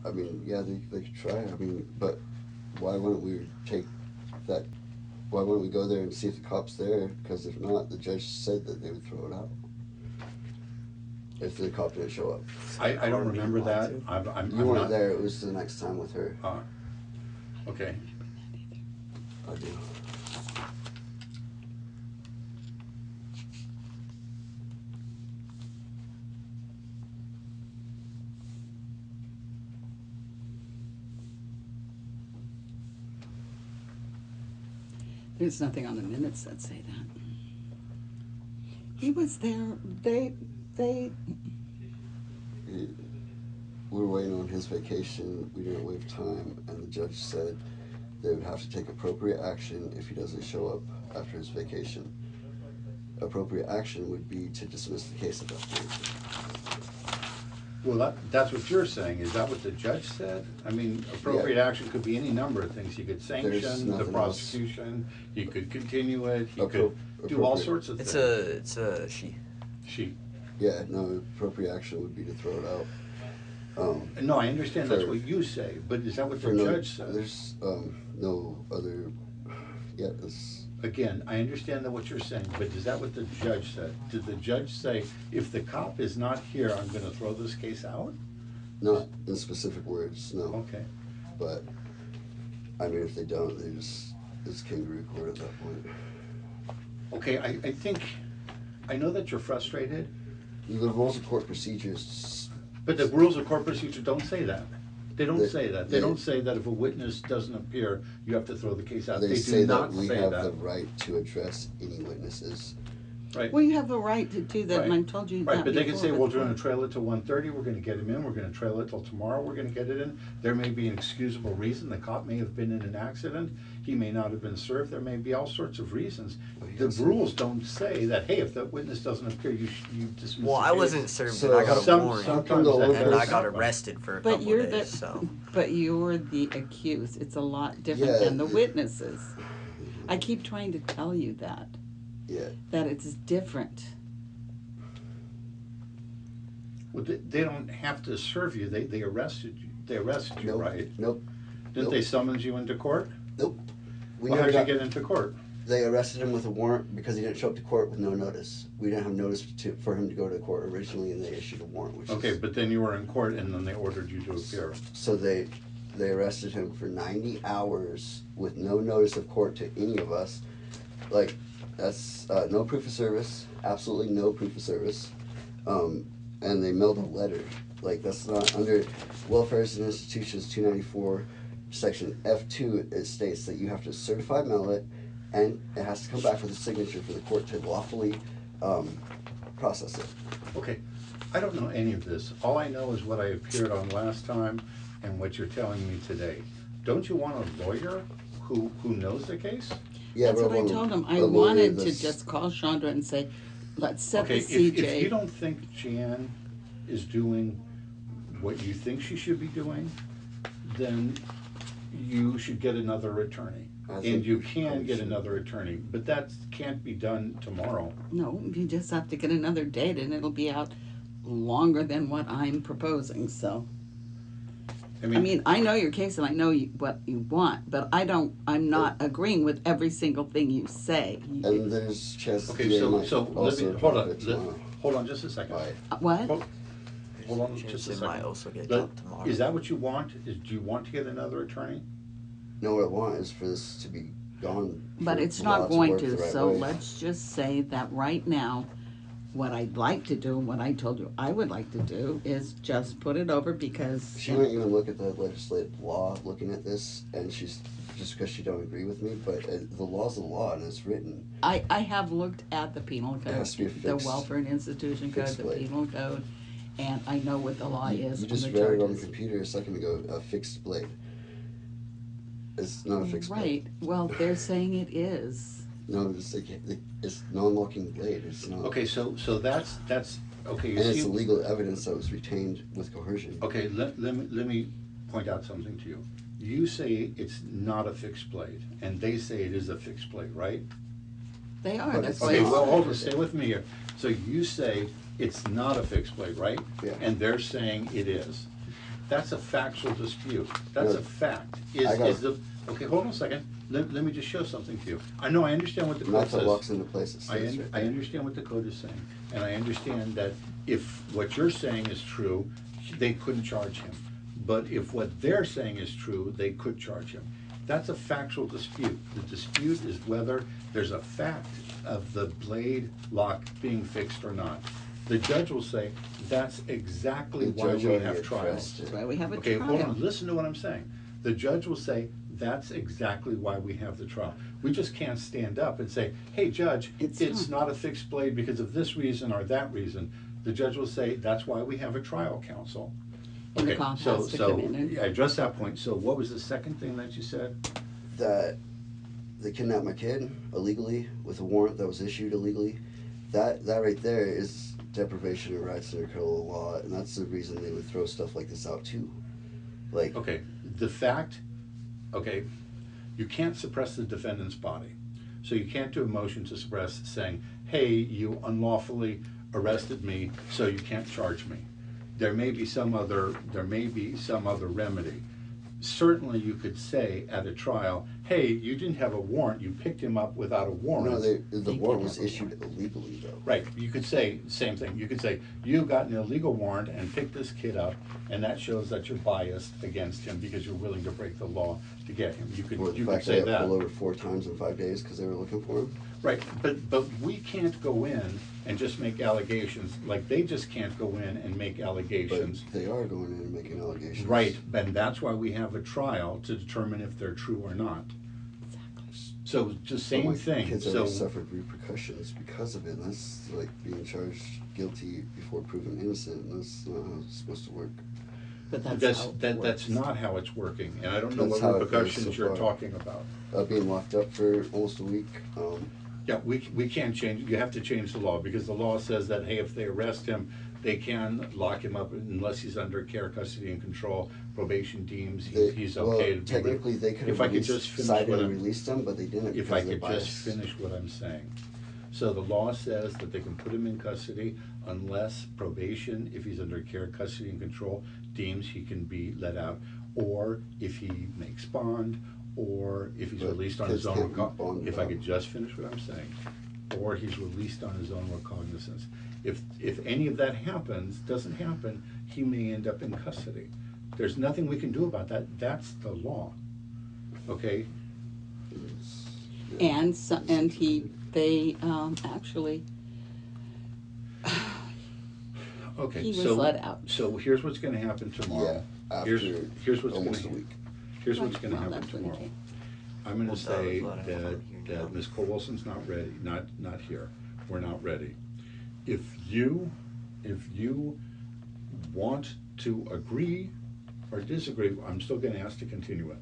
I mean, yeah, they could try. I mean, but why wouldn't we take that? Why wouldn't we go there and see if the cop's there? Because if not, the judge said that they would throw it out if the cop didn't show up. I don't remember that. You weren't there. It was the next time with her. Okay. I do. There's nothing on the minutes that say that. He was there. They. We were waiting on his vacation. We didn't waive time, and the judge said they would have to take appropriate action if he doesn't show up after his vacation. Appropriate action would be to dismiss the case at that point. Well, that's what you're saying. Is that what the judge said? I mean, appropriate action could be any number of things. You could sanction the prosecution. You could continue it. You could do all sorts of things. It's a she. She. Yeah, no, appropriate action would be to throw it out. No, I understand that's what you say, but is that what the judge said? There's no other. Yeah, Again, I understand that what you're saying, but is that what the judge said? Did the judge say, if the cop is not here, I'm going to throw this case out? Not in specific words, no. Okay. But I mean, if they don't, it's kangaroo court at that point. Okay, I think I know that you're frustrated. The rules of court procedures. But the rules of court procedure don't say that. They don't say that. They don't say that if a witness doesn't appear, you have to throw the case out. They do not that we say have that. the right to address any witnesses. Right. Well, you have the right to do that, and I told you that. Right, but they can say, before, well, we're going to trail it to 1:30, we're going to get him in, we're going to trail it till tomorrow, we're going to get it in. There may be an excusable reason. The cop may have been in an accident. He may not have been served. There may be all sorts of reasons. The rules don't say that, hey, if that witness doesn't appear, you dismiss Well, the I case. wasn't served, So and I got a warrant, sometimes and I got happens. arrested for a But couple you're of days. So but you're the accused. It's a lot different Yeah, than the witnesses. I keep trying to tell you that. Yeah. That it's different. Well, they don't have to serve you. They arrested you. They arrested you, Nope. right? Nope. Didn't Nope. they summons you into court? Nope. We Well, never how'd you got. get into court? They arrested him with a warrant because he didn't show up to court with no notice. We didn't have notice for him to go to court originally, and they issued a warrant. Which Okay, is, but then you were in court, and then they ordered you to appear. so they arrested him for 90 hours with no notice of court to any of us. Like, that's no proof of service. Absolutely no proof of service. And they mailed a letter. Like, that's not under Welfares and Institutions 294, section F2. It states that you have to certify mail it, and it has to come back with a signature for the court to lawfully process it. Okay, I don't know any of this. All I know is what I appeared on last time and what you're telling me today. Don't you want a lawyer who knows the case? Yeah, That's but what I told him. I a lawyer wanted to that's- just call Chandra and say, let's set Okay, the CJ. if you don't think Jan is doing what you think she should be doing, then you should get another attorney. And you can get another attorney, but that can't be done tomorrow. No, you just have to get another date, and it'll be out longer than what I'm proposing, so. I mean, I know your case and I know what you want, but I'm not agreeing with every single thing you say. And there's chance. Okay, DA so might let also me, hold drop on, it tomorrow. hold on just a second. Right. What? Hold on just a it might second. also get Let- dropped tomorrow. Is that what you want? Do you want to get another attorney? No, what I want is for this to be gone. But for it's the law not going work to, the right so way. let's just say that right now, what I'd like to do, and what I told you I would like to do, is just put it over because. She might even look at the legislative law, looking at this, and she's just because she don't agree with me. But the law's the law, and it's written. I have looked at the penal code, has to be a the fixed- Welfare and Institution Code, fixed the blade. penal code, and I know what the law is You and just the read it on the charges. computer a second ago. A fixed blade. It's not a fixed blade. Right, well, they're saying it is. No, it's non-locking blade. It's not. Okay, so that's, okay, you And it's see. illegal evidence that was retained with coercion. Okay, let me point out something to you. You say it's not a fixed blade, and they say it is a fixed blade, right? They are, But that's it's why. Okay, not. well, hold on, stay with me here. So you say it's not a fixed blade, right? Yeah. And they're saying it is. That's a factual dispute. That's a fact. Okay, hold on a second. Let me just show something to you. I understand what the code Method says. walks into place. It states right I there. understand what the code is saying, and I understand that if what you're saying is true, they couldn't charge him. But if what they're saying is true, they could charge him. That's a factual dispute. The dispute is whether there's a fact of the blade lock being fixed or not. The judge will say, that's exactly The why judge we already have addressed trials. it. That's why we have a Okay, trial. hold on, listen to what I'm saying. The judge will say, that's exactly why we have the trial. We just can't stand up and say, hey, judge, it's not a fixed blade because of this reason or that reason. The judge will say, that's why we have a trial counsel. And the Okay, cop so, has to so, come in and- I addressed that point. So what was the second thing that you said? That they kidnapped my kid illegally with a warrant that was issued illegally. That right there is deprivation of rights under criminal law, and that's the reason they would throw stuff like this out too. Like, Okay, the fact, okay, you can't suppress the defendant's body. So you can't do a motion to suppress saying, hey, you unlawfully arrested me, so you can't charge me. There may be some other remedy. Certainly you could say at a trial, hey, you didn't have a warrant, you picked him up without a warrant. no, the They warrant could was have a issued illegally though. Right, you could say, same thing, you could say, you got an illegal warrant and picked this kid up, and that shows that you're biased against him because you're willing to break the law to get him. You Or the could fact say they got that. pulled over 4 times in 5 days because they were looking for him. Right, but we can't go in and just make allegations, like they just can't go in and make But allegations. they are going in and making allegations. Right, and that's why we have a trial to determine if they're true or not. So just But same my thing, kids so. already suffered repercussions because of it. And that's like being charged guilty before proven innocent. And that's not how it's supposed to work. But That's, how it that's works. not how it's working, and I don't know That's what how it goes repercussions so you're far. talking about. Being locked up for almost a week. Yeah, we can't change, you have to change the law, because the law says that, hey, if they arrest him, they can lock him up unless he's under care, custody, and control. Probation deems he's well, okay to be. technically they could If have I could just finish cited what and I'm, released him, but they didn't if because I they're could just biased. finish what I'm saying. So the law says that they can put him in custody unless probation, if he's under care, custody, and control, deems he can be let out, or if he makes bond, or if he's But released on his kids own. can't be bonded If I out. could just finish what I'm saying, or he's released on his own recognizance. If any of that doesn't happen, he may end up in custody. There's nothing we can do about that. That's the law. Okay? Yeah. And so, and they actually, Okay. he was so, let out. So here's what's gonna happen tomorrow. Yeah, Here's what's almost a gonna week. Here's what's Right, gonna well, happen that's when he tomorrow. came. I'm gonna Well, say that was what I that, wanted to hear now. Ms. Cole Wilson's not ready, not here. We're not ready. If you want to agree or disagree, I'm still gonna ask to continue it.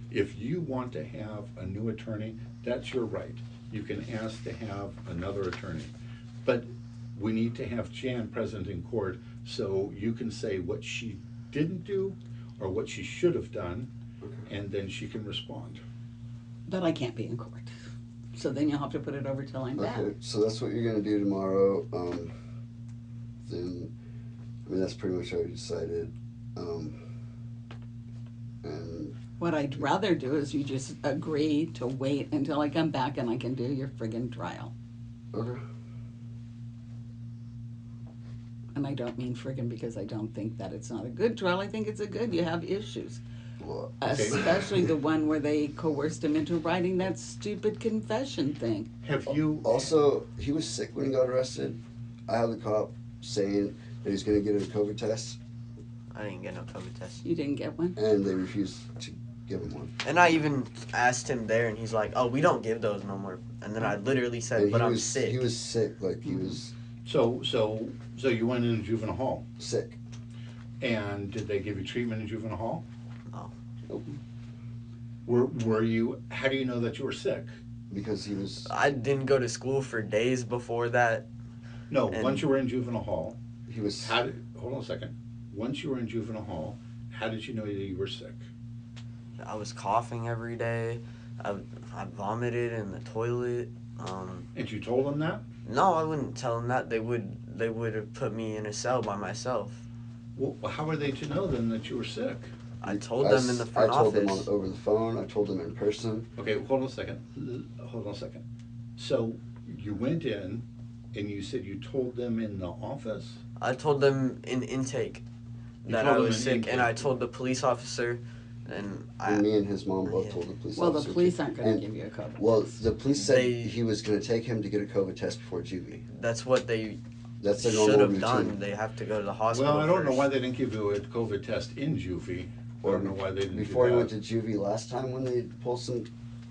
If you want to have a new attorney, that's your right. You can ask to have another attorney. But we need to have Jan present in court so you can say what she didn't do or what she should have done, and then she can respond. But I can't be in court. So then you'll have to put it over till I'm back. Okay, so that's what you're gonna do tomorrow. Then, I mean, that's pretty much already decided. And What I'd rather do is you just agree to wait until I come back and I can do your friggin' trial. okay, And I don't mean friggin' because I don't think that it's not a good trial. I think it's a good, you have issues. well, Especially the one where they coerced him into writing that stupid confession thing. Have you, also, he was sick when he got arrested. I have the cop saying that he's gonna get a COVID test, I didn't get no COVID test. You didn't get one? and they refused to give him one. And I even asked him there, and he's like, "Oh, we don't give those no more." And then I literally said, And "But he I'm was, sick." He was sick, like he was so you went in juvenile hall, sick. and did they give you treatment in juvenile hall? Nope. Were you, how do you know that you were sick? Because he was, I didn't go to school for days before that. No, And- once you were in juvenile hall, he was, hold on a second. Once you were in juvenile hall, how did you know that you were sick? I was coughing every day. I vomited in the toilet. And you told them that? No, I wouldn't tell them that. They would have put me in a cell by myself. Well, how are they to know then that you were sick? I told them in the front I told office. them over the phone. I told them in person. Okay, hold on a second. Hold on a second. So you went in and you said you told them in the office? I told them in intake You that told I them was in sick, intake. and I told the police officer, and And me and his mom both Yeah. told the police Well, the officer. police aren't gonna and- give you a COVID Well, test. the police said They- he was going to take him to get a COVID test before juvie. that's what they That's their should normal have routine. done. They have to go to the hospital. Well, I don't know first. why they didn't give you a COVID test in juvie. I don't know why they didn't Before do he that. went to juvie last time when they pulled some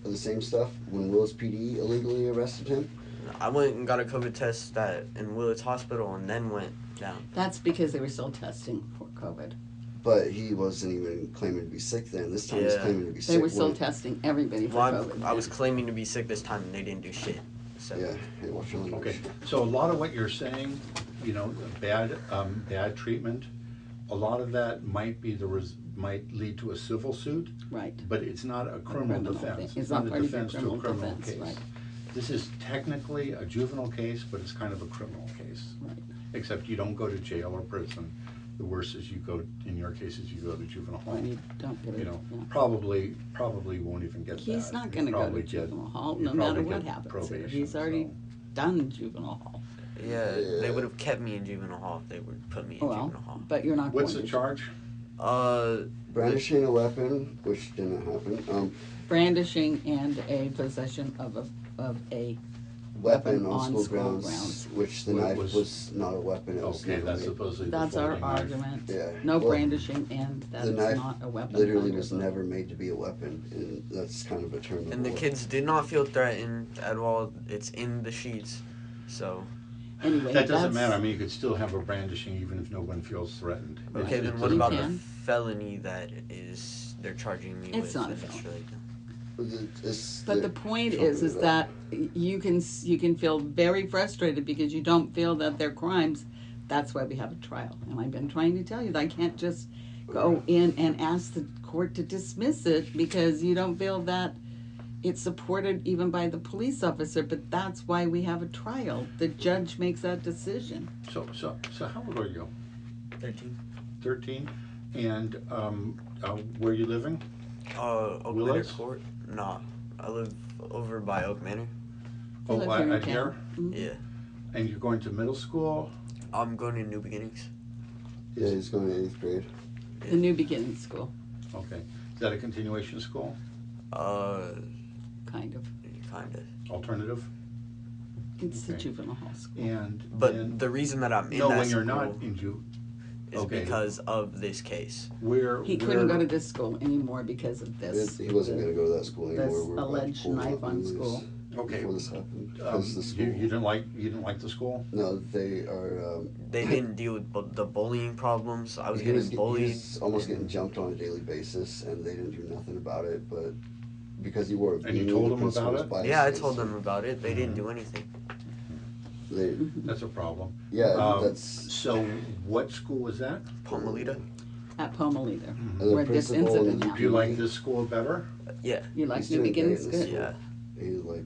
of the same stuff, when Willis PD illegally arrested him. I went and got a COVID test in Willits Hospital, and then went down. That's because they were still testing for COVID. But he wasn't even claiming to be sick then. This time he's Yeah. claiming to be sick. They were still when- testing everybody for Well, COVID. I was claiming to be sick this time, and they didn't do shit. So Yeah, hey, watch your language. Okay, so a lot of what you're saying, you know, bad treatment, a lot of that might be might lead to a civil suit, Right. but it's not a criminal criminal defense. thing. It's not a part of your defense to a criminal defense, case. right. This is technically a juvenile case, but it's kind of a criminal case. Right. Except you don't go to jail or prison. The worst is you go, in your cases, you go to juvenile hall. When you don't get it, You know, yeah. probably won't even get that. He's not You'll gonna go probably to get- juvenile hall, you'll no matter probably what get happens here. probation, He's already so. done juvenile hall. yeah, they Yeah. would have kept me in juvenile hall if they would put me in Well, juvenile hall. but you're not going What's to. the charge? Brandishing a weapon, which didn't happen. Brandishing and a possession of a Weapon Weapon on on school school grounds, grounds. which the What knife was- was not a weapon. It was Okay, never that's made. supposedly the That's our folding knife. argument. Yeah. No Well, brandishing and that the is knife not a weapon. literally under was the- never made to be a weapon, and that's kind of a term. of And the war. kids did not feel threatened at all. It's in the sheets, so Anyway, That doesn't that's- matter, I mean, you could still have a brandishing even if no one feels threatened. okay. It Then what doesn't about matter. the can. felony that they're charging me with? It's not a if felony. really- But the point something is about- that you can feel very frustrated because you don't feel that they're crimes. That's why we have a trial. And I've been trying to tell you that I can't just go in and ask the court to dismiss it because you don't feel that it's supported even by the police officer. But that's why we have a trial. The judge makes that decision. So how old are you? 13. 13? And, where are you living? Oak Manor Willis? Court? Nah, I live over by Oak Manor. You Oh, live here in at town. here? Mhm. Yeah, And you're going to middle school? I'm going to New Beginnings. Yeah, he's going to 8th grade. The New Beginning School, Okay. Is that a continuation school? kind of. Kind of. Alternative? It's the Okay. juvenile hall school. And But then- the reason that I'm in No, that when you're school not in is okay. because of this case. where He couldn't where- go to this school anymore because of this. He wasn't going to go to that school anymore. this We're about to alleged pull him knife up on and lose school. Okay. Before this happened, because the school. You didn't like the school? No, they are. They didn't deal with the bullying problems. I was getting He bullied. was almost and- getting jumped on a daily basis, and they didn't do nothing about it. But because he wore a And you beanie, told the them principal about was it? by his Yeah, I face. told them about it. They didn't do anything. They, That's a problem. yeah, that's So what school was that? Palmalita? At Pomalita, the where this principal incident and- Do you happened. like this school better? Yeah. You like he's New doing Beginnings? great in this Good. school. Yeah. He like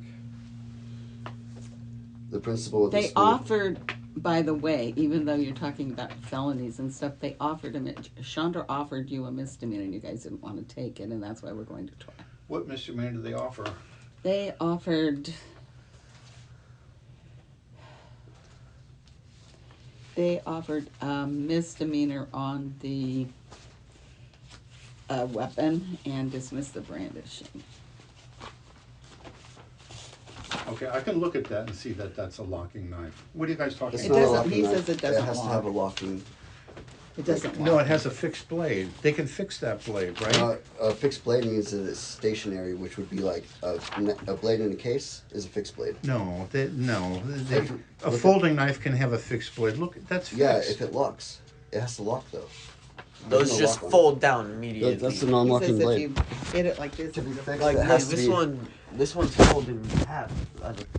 the principal of the They school. offered, by the way, even though you're talking about felonies and stuff, they offered him, Chandra offered you a misdemeanor and you guys didn't want to take it, and that's why we're going to trial. What misdemeanor do they offer? They offered a misdemeanor on the weapon and dismissed the brandishing. Okay, I can look at that and see that that's a locking knife. What are you guys talking It's It not a about? doesn't- locking he knife. says it doesn't It has to lock. have a locking. It doesn't No, lock. it has a fixed blade. They can fix that blade, right? A fixed blade means that it's stationary, which would be like a blade in a case is a fixed blade. No, If- a look folding knife can have a fixed blade. Look, that's fixed. Yeah, if it locks, it has to lock though. Those no just lock on it. fold down immediately. That's the He non-locking says if blade. you hit it like this, To be it'll- fixed, like it has to this be this one's folded in half.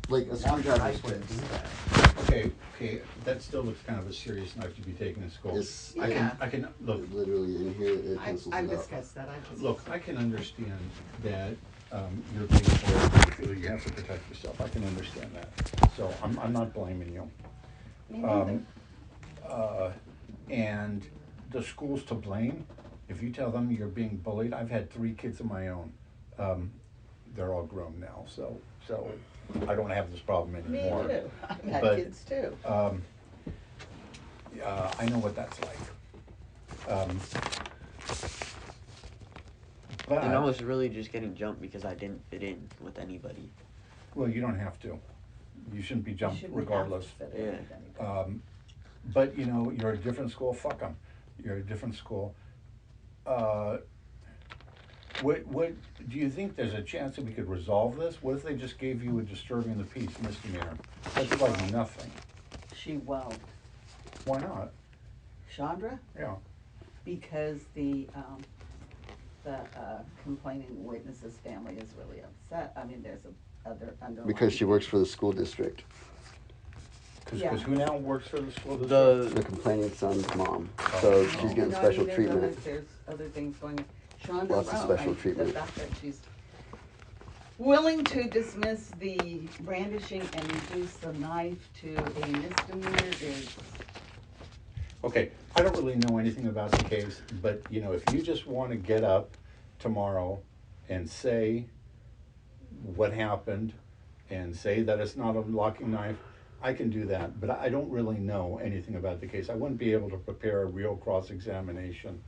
like a screwdriver blade. Okay, that still looks kind of a serious knife to be taken to school. It's I can look. literally in here. It pencils I've it out. discussed that. Look, I can understand that you're being told you feel you have to protect yourself. I can understand that. So I'm not blaming you. And the school's to blame. If you tell them you're being bullied, I've had 3 kids of my own. They're all grown now, so I don't have this problem Me anymore. too. I've had But, kids too. I know what that's like. But, And I was really just getting jumped because I didn't fit in with anybody. well, you don't have to. You shouldn't be You jumped shouldn't have regardless. to fit in with anybody. But you know, you're a different school. Fuck them. You're a different school. What do you think? There's a chance that we could resolve this? What if they just gave you a disturbing the peace misdemeanor? That's like nothing. She won't. Why not? Chandra? Yeah. Because the complaining witness's family is really upset. I mean, there's other underlying. Because she works for the school district. Because Yeah. who now works for the school district? The complaining son's mom. So she's getting No, I special mean, treatment. There's other things going on. Chandra Lots of wrote, special treatment. The fact that she's willing to dismiss the brandishing and reduce the knife to a misdemeanor is. Okay, I don't really know anything about the case, but you know, if you just want to get up tomorrow and say what happened and say that it's not a locking knife, I can do that, but I don't really know anything about the case. I wouldn't be able to prepare a real cross-examination.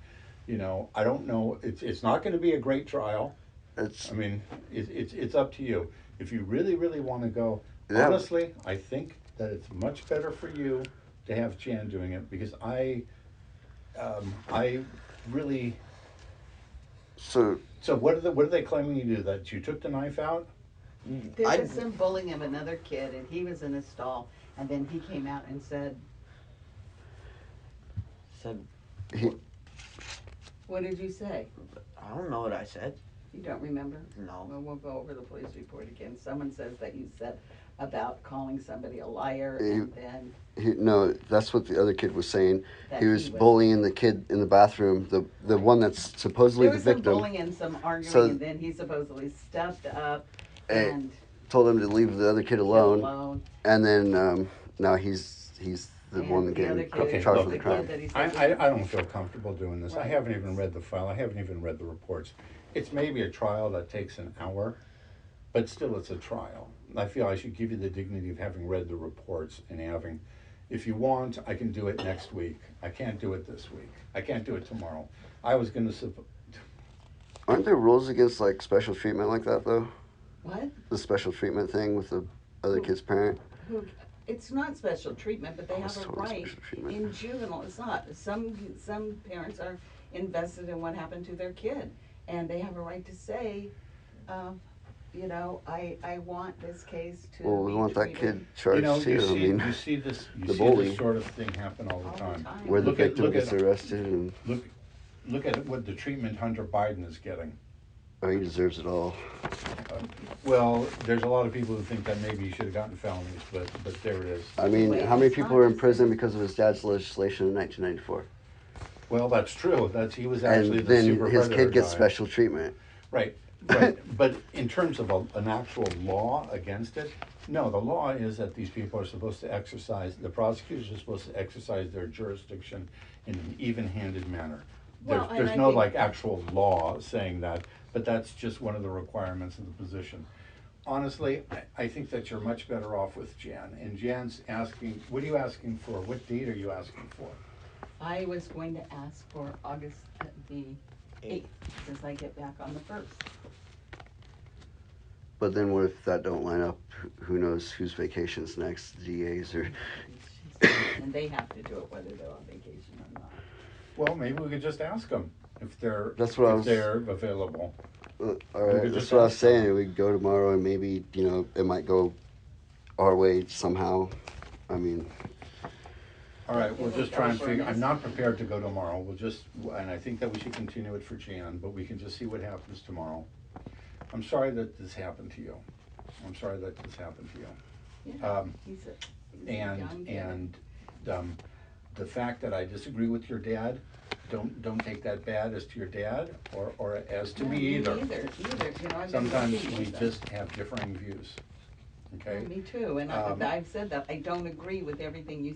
You know, I don't know. It's not going to be a great trial. It's I mean, it's up to you. If you really, really want to go, Yeah. honestly, I think that it's much better for you to have Jan doing it, because I really. so So what are they claiming you do? That you took the knife out? There I- was some bullying of another kid, and he was in a stall, and then he came out and said, Said, he "What did you say? I don't know what I said. You don't remember?" No. Well, we'll go over the police report again. Someone says that you said about calling somebody a liar, You- and then no, that's what the other kid was saying. that He was bullying the kid in the bathroom, the one that's supposedly there the was some victim. bullying and some arguing, So- and then he supposedly stepped up Hey, and Told him to leave the other kid alone, alone. and then now he's the And one the getting other kid- charged look, with the the crime. kid that he said I don't feel comfortable doing this. I Right. haven't even read the file. I haven't even read the reports. It's maybe a trial that takes an hour, but still it's a trial. I feel I should give you the dignity of having read the reports and having, if you want, I can do it next week. I can't do it this week. I can't do it tomorrow. I was gonna, Aren't there rules against like special treatment like that though? What? The special treatment thing with the other kid's parent. Who? It's not special treatment, but they Oh, it's have a totally right. special treatment. In juvenile, it's not. Some parents are invested in what happened to their kid, and they have a right to say, you know, I want this case to Well, we be want that treated kid charged too. you I mean, see this the bully. sort of thing happen all the All the time. time. where the Look at- victim look gets at- arrested and Look at what the treatment Hunter Biden is getting. oh, he deserves it all. Well, there's a lot of people who think that maybe he should have gotten felonies, but there it is. I mean, Wait, how many it's people not were in just- prison because of his dad's legislation in 1994? Well, that's true. He was actually And the then super his predator kid gets guy. special treatment. Right. But in terms of an actual law against it, no, the law is that these people are supposed to exercise, the prosecutors are supposed to exercise their jurisdiction in an even-handed manner. Well, and There's I no think- like actual law saying that, but that's just one of the requirements of the position. Honestly, I think that you're much better off with Jan. And Jan's asking, what are you asking for? What date are you asking for? I was going to ask for August the 8th, because I get back on the 1st. But then what if that don't line up? Who knows whose vacation's next? DA's or And they have to do it whether they're on vacation or not. Well, maybe we could just ask them if they're, That's what I if was- they're available. all We right. could That's just what I was ask them. saying. We go tomorrow and maybe it might go our way somehow. I mean, All right, we'll It will just try and go for figure, an I'm not prepared to go tomorrow, and I think that we should continue it for Jan, but we can just see what happens tomorrow. I'm sorry that this happened to you. I'm sorry that this happened to you. Yeah, he's a young And, kid. the fact that I disagree with your dad, don't take that bad as to your dad, or as to No, me either. Either, you know, I've been Sometimes working we with them. just have differing views, okay? Me too, and Um, I've said that, I don't agree with everything you